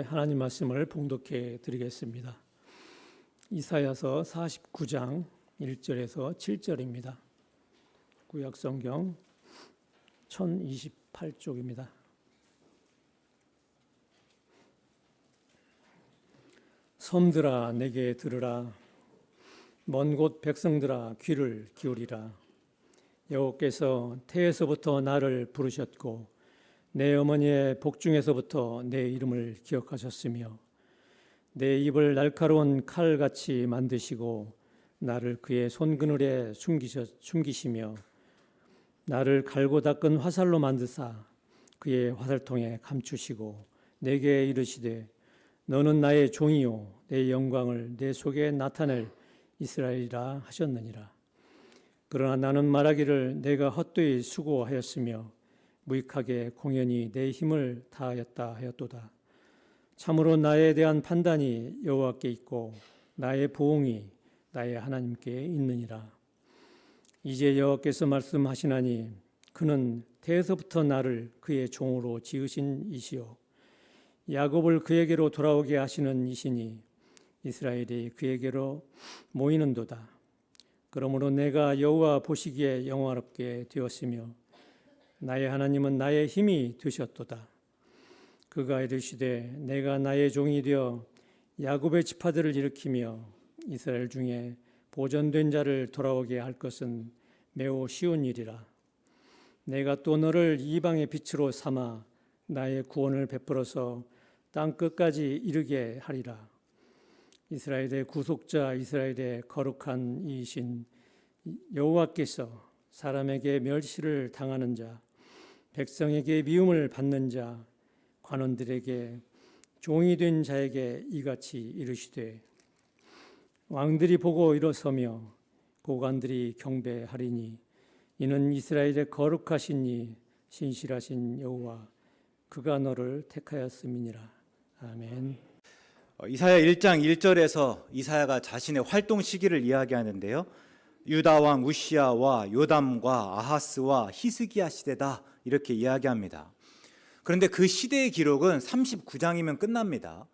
하나님 말씀을 봉독해 드리겠습니다. 이사야서 49장 1절에서 7절입니다. 구약성경 1028쪽입니다. 섬들아 내게 들으라. 먼 곳 백성들아 귀를 기울이라. 여호와께서 태에서부터 나를 부르셨고 내 어머니의 복중에서부터 내 이름을 기억하셨으며 내 입을 날카로운 칼같이 만드시고 나를 그의 손그늘에 숨기시며 나를 갈고 닦은 화살로 만드사 그의 화살통에 감추시고 내게 이르시되 너는 나의 종이요 내 영광을 내 속에 나타낼 이스라엘이라 하셨느니라. 그러나 나는 말하기를 내가 헛되이 수고하였으며 무익하게 공연히 내 힘을 다하였다 하였도다. 참으로 나에 대한 판단이 여호와께 있고 나의 보응이 나의 하나님께 있느니라. 이제 여호와께서 말씀하시나니 그는 태에서부터 나를 그의 종으로 지으신 이시요 야곱을 그에게로 돌아오게 하시는 이시니 이스라엘이 그에게로 모이는도다. 그러므로 내가 여호와 보시기에 영화롭게 되었으며 나의 하나님은 나의 힘이 되셨도다. 그가 이르시되 내가 나의 종이 되어 야곱의 지파들을 일으키며 이스라엘 중에 보존된 자를 돌아오게 할 것은 매우 쉬운 일이라. 내가 또 너를 이방의 빛으로 삼아 나의 구원을 베풀어서 땅 끝까지 이르게 하리라. 이스라엘의 구속자 이스라엘의 거룩한 이이신 여호와께서 사람에게 멸시를 당하는 자 백성에게 미움을 받는 자 관원들에게 종이 된 자에게 이같이 이르시되 왕들이 보고 일어서며 고관들이 경배하리니 이는 이스라엘의 거룩하신 이 신실하신 여호와 그가 너를 택하였음이니라. 아멘. 이사야 1장 1절에서 이사야가 자신의 활동 시기를 이야기하는데요. 유다 왕 우시야와 요담과 아하스와 히스기야 시대다 이렇게 이야기합니다. 그런데 그 시대의 기록은 39장이면 끝납니다.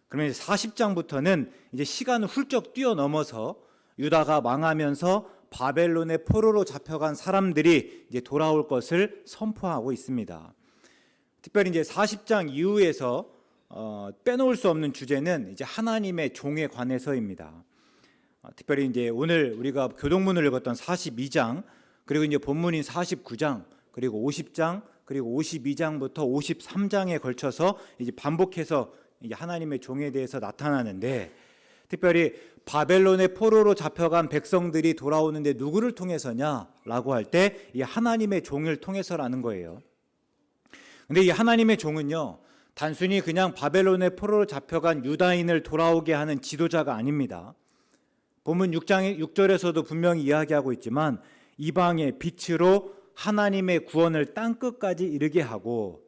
그러면 40장부터는 이제 시간을 훌쩍 뛰어넘어서 유다가 망하면서 바벨론의 포로로 잡혀간 사람들이 이제 돌아올 것을 선포하고 있습니다. 특별히 이제 40장 이후에서 빼놓을 수 없는 주제는 이제 하나님의 종에 관해서입니다. 특별히 이제 오늘 우리가 교동문을 읽었던 42장, 그리고 이제 본문인 49장, 그리고 50장, 그리고 52장부터 53장에 걸쳐서 이제 반복해서 이제 하나님의 종에 대해서 나타나는데, 특별히 바벨론의 포로로 잡혀간 백성들이 돌아오는데 누구를 통해서냐라고 할 때 이 하나님의 종을 통해서라는 거예요. 근데 이 하나님의 종은요, 단순히 그냥 바벨론의 포로로 잡혀간 유다인을 돌아오게 하는 지도자가 아닙니다. 본문 6장 6절에서도 분명히 이야기하고 있지만 이방의 빛으로 하나님의 구원을 땅끝까지 이르게 하고,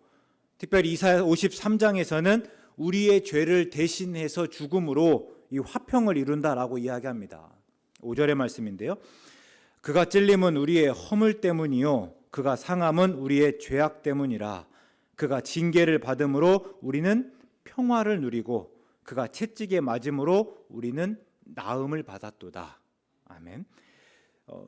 특별히 이사야 53장에서는 우리의 죄를 대신해서 죽음으로 이 화평을 이룬다라고 이야기합니다. 5절의 말씀인데요. 그가 찔림은 우리의 허물 때문이요 그가 상함은 우리의 죄악 때문이라. 그가 징계를 받음으로 우리는 평화를 누리고 그가 채찍에 맞음으로 우리는 나음을 받았도다. 아멘.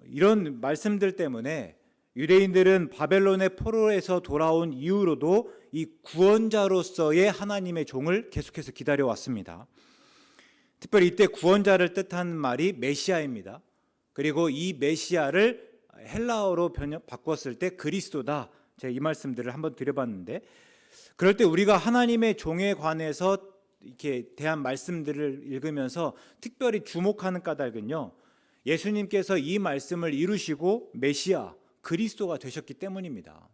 이런 말씀들 때문에 유대인들은 바벨론의 포로에서 돌아온 이후로도 이 구원자로서의 하나님의 종을 계속해서 기다려왔습니다. 특별히 이때 구원자를 뜻하는 말이 메시아입니다. 그리고 이 메시아를 헬라어로 바꿨을 때 그리스도다. 제가 이 말씀들을 한번 드려봤는데, 그럴 때 우리가 하나님의 종에 관해서 이렇게 대한 말씀들을 읽으면서 특별히 주목하는 까닭은요, 예수님께서 이 말씀을 이루시고 메시아 그리스도가 되셨기 때문입니다.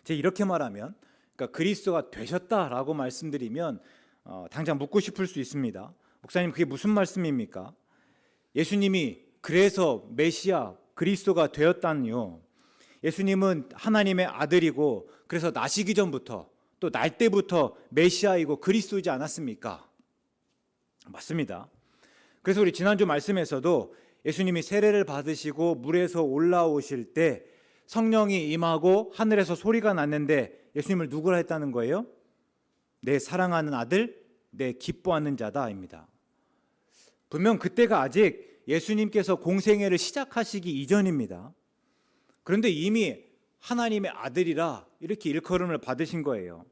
제가 이렇게 말하면, 그러니까 그리스도가 되셨다라고 말씀드리면 당장 묻고 싶을 수 있습니다. 목사님, 그게 무슨 말씀입니까? 예수님이 그래서 메시아 그리스도가 되었다니요. 예수님은 하나님의 아들이고 그래서 나시기 전부터 또 날 때부터 메시아이고 그리스도이지 않았습니까? 맞습니다. 그래서 우리 지난주 말씀에서도 예수님이 세례를 받으시고 물에서 올라오실 때 성령이 임하고 하늘에서 소리가 났는데 예수님을 누구라 했다는 거예요? 내 사랑하는 아들, 내 기뻐하는 자다입니다. 분명 그때가 아직 예수님께서 공생애를 시작하시기 이전입니다. 그런데 이미 하나님의 아들이라 이렇게 일컬음을 받으신 거예요.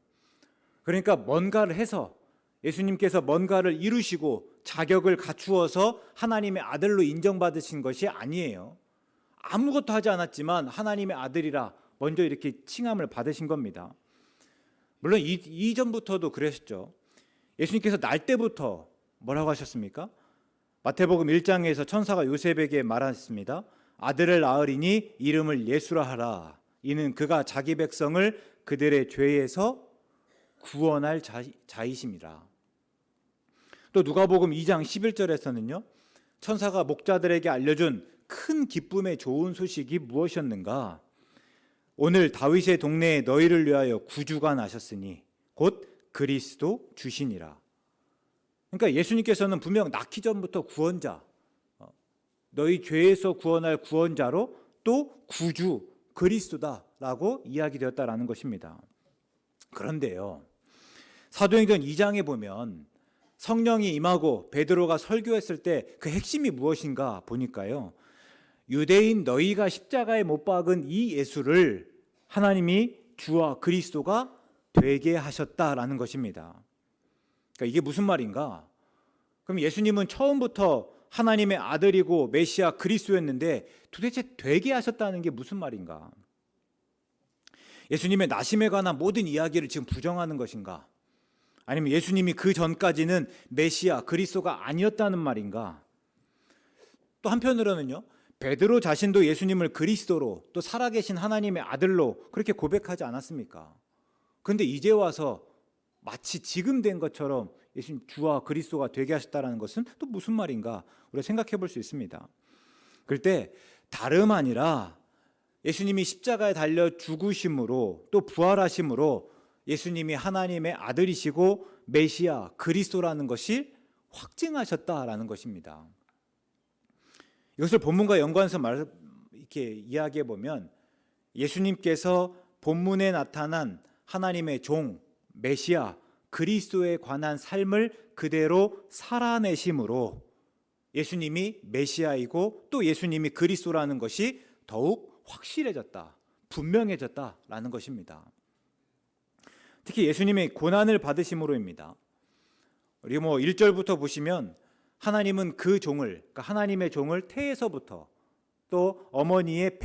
그러니까 뭔가를 해서 예수님께서 뭔가를 이루시고 자격을 갖추어서 하나님의 아들로 인정받으신 것이 아니에요. 아무것도 하지 않았지만 하나님의 아들이라 먼저 이렇게 칭함을 받으신 겁니다. 물론 이전부터도 그러셨죠. 예수님께서 날 때부터 뭐라고 하셨습니까? 마태복음 1장에서 천사가 요셉에게 말했습니다. 아들을 낳으리니 이름을 예수라 하라. 이는 그가 자기 백성을 그들의 죄에서 구원할 자이심이라. 또 누가복음 2장 11절에서는요. 천사가 목자들에게 알려준 큰 기쁨의 좋은 소식이 무엇이었는가? 오늘 다윗의 동네에 너희를 위하여 구주가 나셨으니 곧 그리스도 주시니라. 그러니까 예수님께서는 분명 낳기 전부터 구원자, 너희 죄에서 구원할 구원자로 또 구주 그리스도다라고 이야기되었다라는 것입니다. 그런데요, 사도행전 2장에 보면 성령이 임하고 베드로가 설교했을 때 그 핵심이 무엇인가 보니까요, 유대인 너희가 십자가에 못 박은 이 예수를 하나님이 주와 그리스도가 되게 하셨다라는 것입니다. 그러니까 이게 무슨 말인가? 그럼 예수님은 처음부터 하나님의 아들이고 메시아 그리스도였는데 도대체 되게 하셨다는 게 무슨 말인가? 예수님의 나심에 관한 모든 이야기를 지금 부정하는 것인가? 아니면 예수님이 그 전까지는 메시아 그리스도가 아니었다는 말인가? 또 한편으로는요, 베드로 자신도 예수님을 그리스도로 또 살아계신 하나님의 아들로 그렇게 고백하지 않았습니까? 그런데 이제 와서 마치 지금 된 것처럼 예수님 주와 그리스도가 되게 하셨다는 것은 또 무슨 말인가 우리가 생각해 볼 수 있습니다. 그럴 때 다름 아니라 예수님이 십자가에 달려 죽으심으로 또 부활하심으로 예수님이 하나님의 아들이시고 메시아 그리스도라는 것이 확증하셨다라는 것입니다. 이것을 본문과 연관해서 이렇게 이야기해 보면 예수님께서 본문에 나타난 하나님의 종 메시아 그리스도에 관한 삶을 그대로 살아내심으로 예수님이 메시아이고 또 예수님이 그리스도라는 것이 더욱 확실해졌다, 분명해졌다라는 것입니다. 특히 예수님의 고난을 받으심으로입니다. 우리 1절부터 보시면 하나님은 그 종을, 그러니까 하나님의 종을 태에서부터 또 어머니의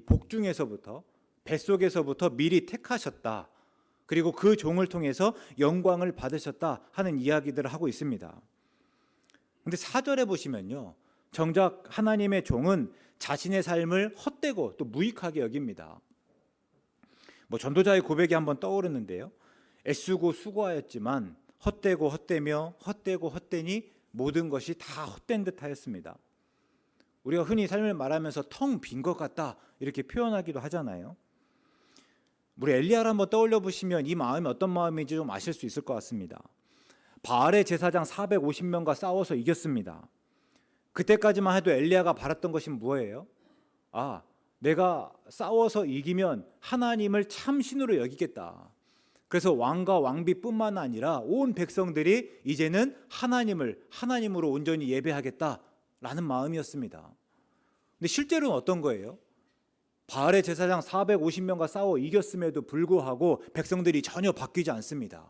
복중에서부터 뱃속에서부터 미리 택하셨다. 그리고 그 종을 통해서 영광을 받으셨다 하는 이야기들을 하고 있습니다. 그런데 4절에 보시면요, 정작 하나님의 종은 자신의 삶을 헛되고 또 무익하게 여깁니다. 전도자의 고백이 한번 떠오르는데요, 애쓰고 수고하였지만 헛되고 헛되며 헛되고 헛되니 모든 것이 다 헛된 듯 하였습니다. 우리가 흔히 삶을 말하면서 텅 빈 것 같다 이렇게 표현하기도 하잖아요. 우리 엘리야를 한번 떠올려 보시면 이 마음이 어떤 마음인지 좀 아실 수 있을 것 같습니다. 바알의 제사장 450명과 싸워서 이겼습니다. 그때까지만 해도 엘리야가 바랐던 것이 뭐예요? 내가 싸워서 이기면 하나님을 참 신으로 여기겠다. 그래서 왕과 왕비뿐만 아니라 온 백성들이 이제는 하나님을 하나님으로 온전히 예배하겠다라는 마음이었습니다. 근데 실제로는 어떤 거예요? 바알의 제사장 450명과 싸워 이겼음에도 불구하고 백성들이 전혀 바뀌지 않습니다.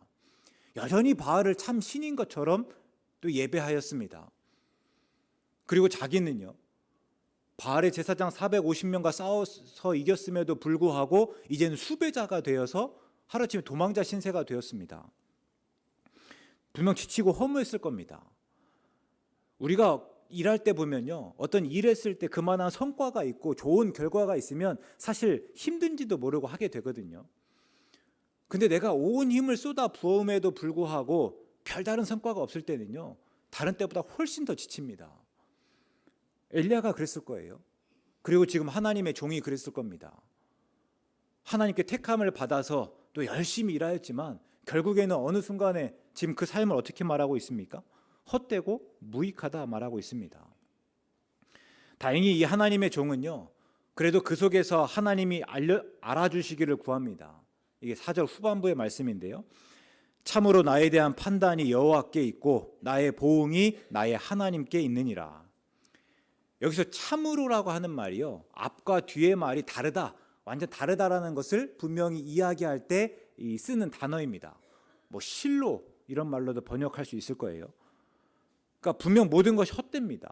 여전히 바알을 참 신인 것처럼 또 예배하였습니다. 그리고 자기는요, 바알의 제사장 450명과 싸워서 이겼음에도 불구하고 이제는 수배자가 되어서 하루아침에 도망자 신세가 되었습니다. 분명 지치고 허무했을 겁니다. 우리가 일할 때 보면요, 어떤 일했을 때 그만한 성과가 있고 좋은 결과가 있으면 사실 힘든지도 모르고 하게 되거든요. 근데 내가 온 힘을 쏟아 부음에도 불구하고 별다른 성과가 없을 때는요, 다른 때보다 훨씬 더 지칩니다. 엘리야가 그랬을 거예요. 그리고 지금 하나님의 종이 그랬을 겁니다. 하나님께 택함을 받아서 또 열심히 일하였지만 결국에는 어느 순간에 지금 그 삶을 어떻게 말하고 있습니까? 헛되고 무익하다 말하고 있습니다. 다행히 이 하나님의 종은요, 그래도 그 속에서 하나님이 알아주시기를 구합니다. 이게 4절 후반부의 말씀인데요, 참으로 나에 대한 판단이 여호와께 있고 나의 보응이 나의 하나님께 있느니라. 여기서 참으로라고 하는 말이요, 앞과 뒤의 말이 다르다, 완전 다르다라는 것을 분명히 이야기할 때 쓰는 단어입니다. 뭐 실로 이런 말로도 번역할 수 있을 거예요. 그러니까 분명 모든 것이 헛됩니다.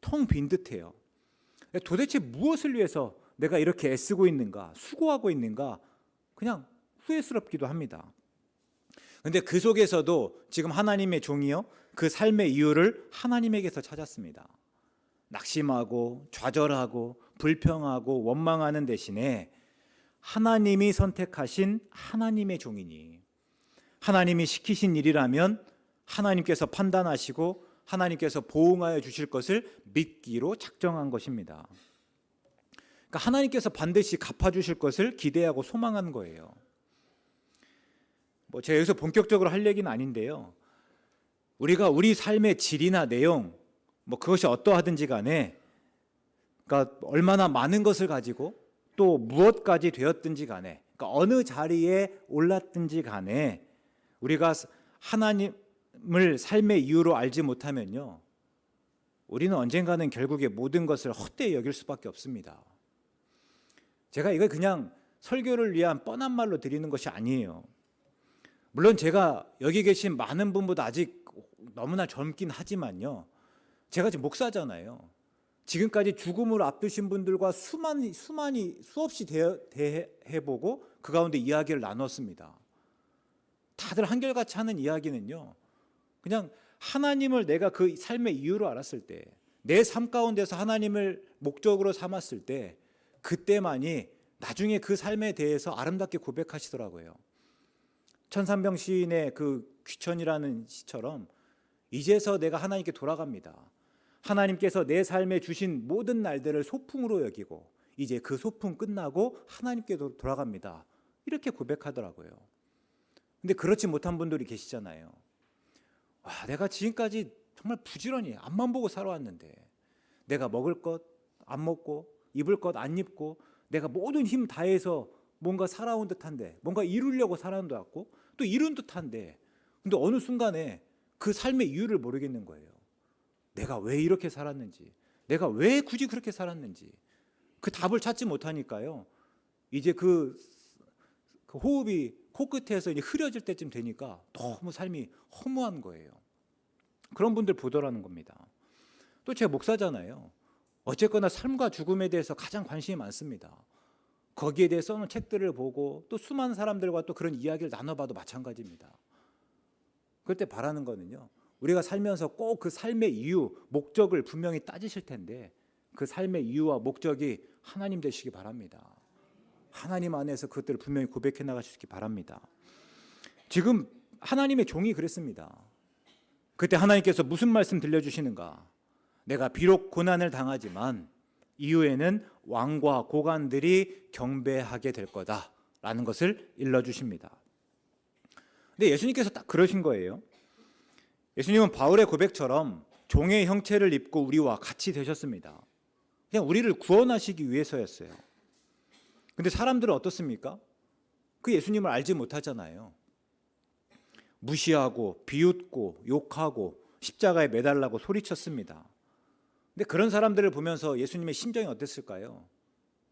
텅 빈 듯해요. 도대체 무엇을 위해서 내가 이렇게 애쓰고 있는가, 수고하고 있는가, 그냥 후회스럽기도 합니다. 근데 그 속에서도 지금 하나님의 종이요, 그 삶의 이유를 하나님에게서 찾았습니다. 낙심하고 좌절하고 불평하고 원망하는 대신에 하나님이 선택하신 하나님의 종이니, 하나님이 시키신 일이라면 하나님께서 판단하시고 하나님께서 보응하여 주실 것을 믿기로 작정한 것입니다. 그러니까 하나님께서 반드시 갚아주실 것을 기대하고 소망한 거예요. 뭐 제가 여기서 본격적으로 할 얘기는 아닌데요, 우리가 우리 삶의 질이나 내용, 뭐 그것이 어떠하든지 간에, 그러니까 얼마나 많은 것을 가지고 또 무엇까지 되었든지 간에, 그러니까 어느 자리에 올랐든지 간에 우리가 하나님을 삶의 이유로 알지 못하면요, 우리는 언젠가는 결국에 모든 것을 헛되이 여길 수밖에 없습니다. 제가 이걸 그냥 설교를 위한 뻔한 말로 드리는 것이 아니에요. 물론 제가 여기 계신 많은 분보다 아직 너무나 젊긴 하지만요, 제가 지금 목사잖아요. 지금까지 죽음을 앞두신 분들과 수없이 대해보고 그 가운데 이야기를 나눴습니다. 다들 한결같이 하는 이야기는요, 그냥 하나님을 내가 그 삶의 이유로 알았을 때, 내 삶 가운데서 하나님을 목적으로 삼았을 때, 그때만이 나중에 그 삶에 대해서 아름답게 고백하시더라고요. 천산병 시인의 그 귀천이라는 시처럼 이제서 내가 하나님께 돌아갑니다. 하나님께서 내 삶에 주신 모든 날들을 소풍으로 여기고 이제 그 소풍 끝나고 하나님께 돌아갑니다. 이렇게 고백하더라고요. 근데 그렇지 못한 분들이 계시잖아요. 와, 내가 지금까지 정말 부지런히 앞만 보고 살아왔는데, 내가 먹을 것 안 먹고 입을 것 안 입고 내가 모든 힘 다해서 뭔가 살아온 듯한데, 뭔가 이루려고 살아온 듯 같고 또 이룬 듯한데, 근데 어느 순간에 그 삶의 이유를 모르겠는 거예요. 내가 왜 이렇게 살았는지, 내가 왜 굳이 그렇게 살았는지 그 답을 찾지 못하니까요, 이제 그 호흡이 코끝에서 이제 흐려질 때쯤 되니까 너무 삶이 허무한 거예요. 그런 분들 보더라는 겁니다. 또 제가 목사잖아요. 어쨌거나 삶과 죽음에 대해서 가장 관심이 많습니다. 거기에 대해 써놓은 책들을 보고 또 수많은 사람들과 또 그런 이야기를 나눠봐도 마찬가지입니다. 그럴 때 바라는 거는요, 우리가 살면서 꼭 그 삶의 이유, 목적을 분명히 따지실 텐데, 그 삶의 이유와 목적이 하나님 되시기 바랍니다. 하나님 안에서 그것들을 분명히 고백해 나가시기 바랍니다. 지금 하나님의 종이 그랬습니다. 그때 하나님께서 무슨 말씀 들려주시는가? 내가 비록 고난을 당하지만 이후에는 왕과 고관들이 경배하게 될 거다라는 것을 일러주십니다. 근데 예수님께서 딱 그러신 거예요. 예수님은 바울의 고백처럼 종의 형체를 입고 우리와 같이 되셨습니다. 그냥 우리를 구원하시기 위해서였어요. 근데 사람들은 어떻습니까? 그 예수님을 알지 못하잖아요. 무시하고 비웃고 욕하고 십자가에 매달라고 소리쳤습니다. 근데 그런 사람들을 보면서 예수님의 심정이 어땠을까요?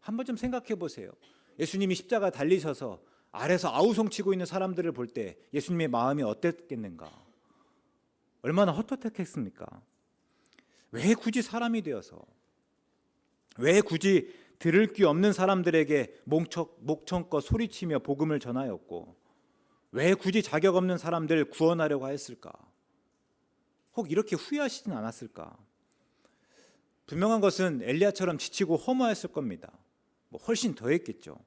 한번 좀 생각해 보세요. 예수님이 십자가 달리셔서 아래서 아우성치고 있는 사람들을 볼 때 예수님의 마음이 어땠겠는가? 얼마나 헛헛했겠습니까? 왜 굳이 사람이 되어서, 왜 굳이 들을 귀 없는 사람들에게 목청껏 소리치며 복음을 전하였고, 왜 굳이 자격 없는 사람들 구원하려고 하였을까? 혹 이렇게 후회하시진 않았을까? 분명한 것은 엘리야처럼 지치고 허무했을 겁니다. 뭐 훨씬 더 했겠죠.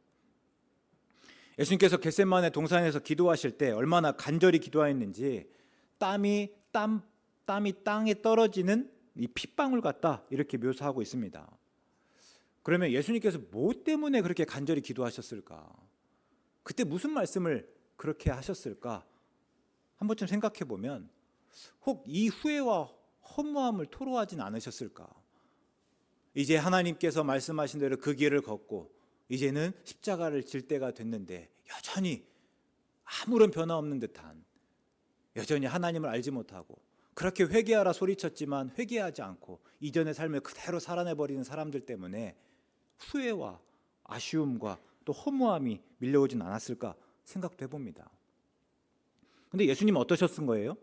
예수님께서 겟세마네 동산에서 기도하실 때 얼마나 간절히 기도하였는지 땀이 땅에 떨어지는 이 핏방울 같다, 이렇게 묘사하고 있습니다. 그러면 예수님께서 뭐 때문에 그렇게 간절히 기도하셨을까? 그때 무슨 말씀을 그렇게 하셨을까? 한번 좀 생각해 보면 혹 이 후회와 허무함을 토로하진 않으셨을까? 이제 하나님께서 말씀하신 대로 그 길을 걷고 이제는 십자가를 질 때가 됐는데 여전히 아무런 변화 없는 듯한, 여전히 하나님을 알지 못하고 그렇게 회개하라 소리쳤지만 회개하지 않고 이전의 삶을 그대로 살아내버리는 사람들 때문에 후회와 아쉬움과 또 허무함이 밀려오진 않았을까 생각도 해봅니다. 근데 예수님은 어떠셨은 거예요?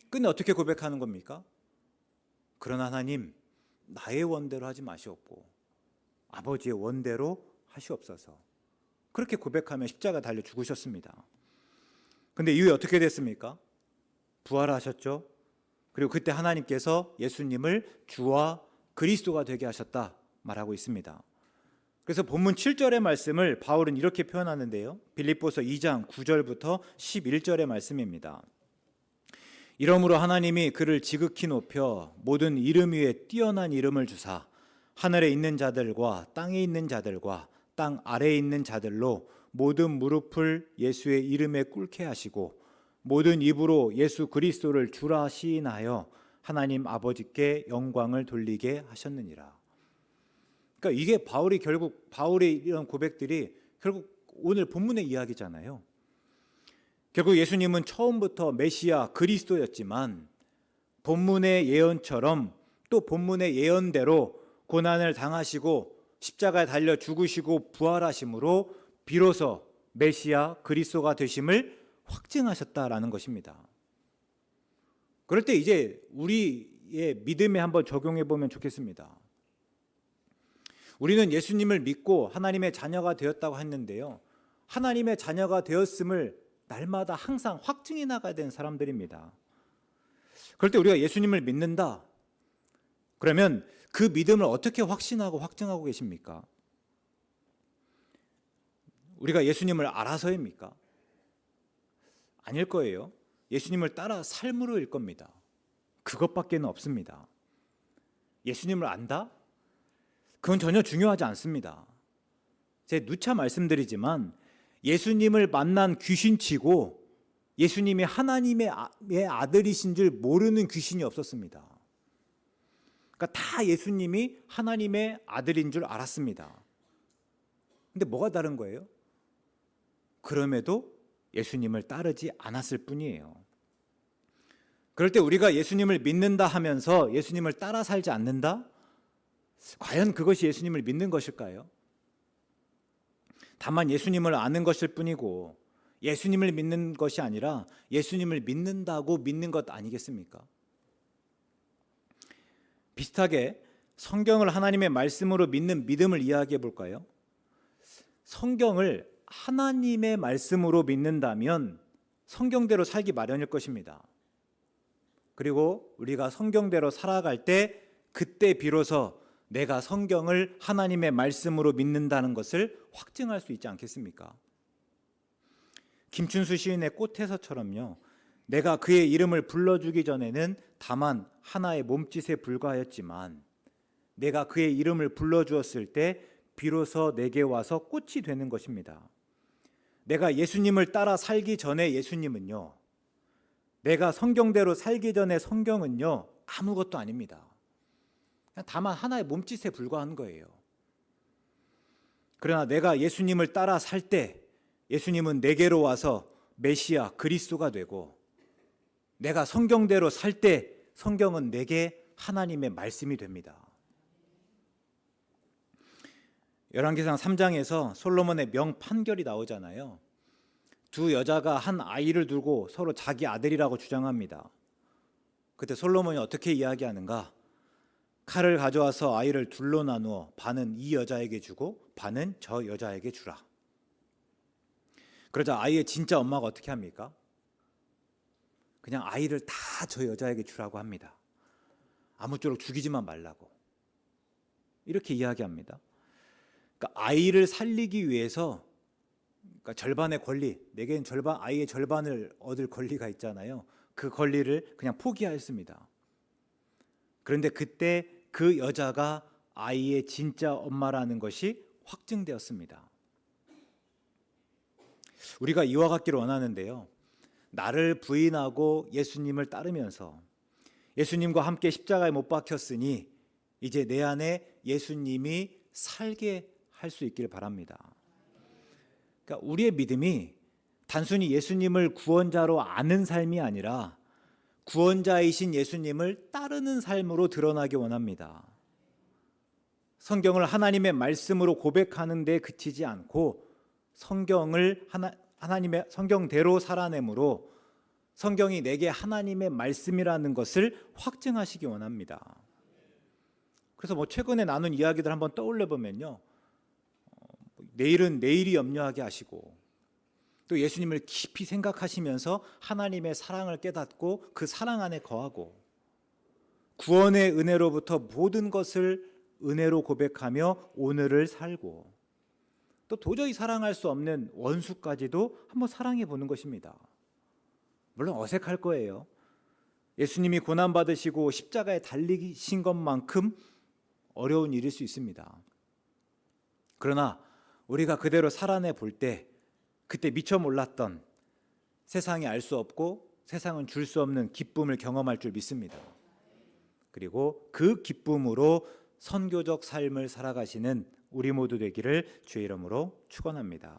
끝내 어떻게 고백하는 겁니까? 그러나 하나님, 나의 원대로 하지 마시옵고 아버지의 원대로 하시옵소서. 그렇게 고백하며 십자가 달려 죽으셨습니다. 근데 이후에 어떻게 됐습니까? 부활하셨죠. 그리고 그때 하나님께서 예수님을 주와 그리스도가 되게 하셨다 말하고 있습니다. 그래서 본문 7절의 말씀을 바울은 이렇게 표현하는데요. 빌립보서 2장 9절부터 11절의 말씀입니다. 이러므로 하나님이 그를 지극히 높여 모든 이름 위에 뛰어난 이름을 주사 하늘에 있는 자들과 땅에 있는 자들과 땅 아래에 있는 자들로 모든 무릎을 예수의 이름에 꿇게 하시고 모든 입으로 예수 그리스도를 주라 시인하여 하나님 아버지께 영광을 돌리게 하셨느니라. 그러니까 이게 바울의 이런 고백들이 결국 오늘 본문의 이야기잖아요. 결국 예수님은 처음부터 메시아 그리스도였지만 본문의 예언처럼 또 본문의 예언대로 고난을 당하시고 십자가에 달려 죽으시고 부활하심으로 비로소 메시아 그리스도가 되심을 확증하셨다라는 것입니다. 그럴 때 이제 우리의 믿음에 한번 적용해 보면 좋겠습니다. 우리는 예수님을 믿고 하나님의 자녀가 되었다고 했는데요. 하나님의 자녀가 되었음을 날마다 항상 확증해 나가야 되는 사람들입니다. 그럴 때 우리가 예수님을 믿는다. 그러면 그 믿음을 어떻게 확신하고 확증하고 계십니까? 우리가 예수님을 알아서입니까? 아닐 거예요. 예수님을 따라 삶으로일 겁니다. 그것밖에는 없습니다. 예수님을 안다? 그건 전혀 중요하지 않습니다. 제가 누차 말씀드리지만 예수님을 만난 귀신치고 예수님이 하나님의 아들이신 줄 모르는 귀신이 없었습니다. 그러니까 다 예수님이 하나님의 아들인 줄 알았습니다. 근데 뭐가 다른 거예요? 그럼에도 예수님을 따르지 않았을 뿐이에요. 그럴 때 우리가 예수님을 믿는다 하면서 예수님을 따라 살지 않는다? 과연 그것이 예수님을 믿는 것일까요? 다만 예수님을 아는 것일 뿐이고 예수님을 믿는 것이 아니라 예수님을 믿는다고 믿는 것 아니겠습니까? 비슷하게 성경을 하나님의 말씀으로 믿는 믿음을 이야기해 볼까요? 성경을 하나님의 말씀으로 믿는다면 성경대로 살기 마련일 것입니다. 그리고 우리가 성경대로 살아갈 때 그때 비로소 내가 성경을 하나님의 말씀으로 믿는다는 것을 확증할 수 있지 않겠습니까? 김춘수 시인의 꽃에서처럼요. 내가 그의 이름을 불러주기 전에는 다만 하나의 몸짓에 불과하였지만 내가 그의 이름을 불러주었을 때 비로소 내게 와서 꽃이 되는 것입니다. 내가 예수님을 따라 살기 전에 예수님은요. 내가 성경대로 살기 전에 성경은요. 아무것도 아닙니다. 그냥 다만 하나의 몸짓에 불과한 거예요. 그러나 내가 예수님을 따라 살 때 예수님은 내게로 와서 메시아 그리스도가 되고 내가 성경대로 살 때 성경은 내게 하나님의 말씀이 됩니다. 열왕기상 3장에서 솔로몬의 명판결이 나오잖아요. 두 여자가 한 아이를 두고 서로 자기 아들이라고 주장합니다. 그때 솔로몬이 어떻게 이야기하는가? 칼을 가져와서 아이를 둘로 나누어 반은 이 여자에게 주고 반은 저 여자에게 주라. 그러자 아이의 진짜 엄마가 어떻게 합니까? 그냥 아이를 다 저 여자에게 주라고 합니다. 아무쪼록 죽이지만 말라고. 이렇게 이야기합니다. 그러니까 아이를 살리기 위해서 그러니까 절반의 권리, 내게는 아이의 절반을 얻을 권리가 있잖아요. 그 권리를 그냥 포기하였습니다. 그런데 그때 그 여자가 아이의 진짜 엄마라는 것이 확증되었습니다. 우리가 이와 같기를 원하는데요. 나를 부인하고 예수님을 따르면서 예수님과 함께 십자가에 못 박혔으니 이제 내 안에 예수님이 살게 할 수 있기를 바랍니다. 그러니까 우리의 믿음이 단순히 예수님을 구원자로 아는 삶이 아니라 구원자이신 예수님을 따르는 삶으로 드러나기 원합니다. 성경을 하나님의 말씀으로 고백하는 데 그치지 않고 성경을 하나님의 성경대로 살아내므로 성경이 내게 하나님의 말씀이라는 것을 확증하시기 원합니다. 그래서 최근에 나눈 이야기들 한번 떠올려 보면요, 내일은 내일이 염려하게 하시고, 또 예수님을 깊이 생각하시면서 하나님의 사랑을 깨닫고 그 사랑 안에 거하고, 구원의 은혜로부터 모든 것을 은혜로 고백하며 오늘을 살고, 또 도저히 사랑할 수 없는 원수까지도 한번 사랑해 보는 것입니다. 물론 어색할 거예요. 예수님이 고난받으시고 십자가에 달리신 것만큼 어려운 일일 수 있습니다. 그러나 우리가 그대로 살아내 볼 때 그때 미처 몰랐던, 세상이 알 수 없고 세상은 줄 수 없는 기쁨을 경험할 줄 믿습니다. 그리고 그 기쁨으로 선교적 삶을 살아가시는 우리 모두 되기를 주의 이름으로 축원합니다.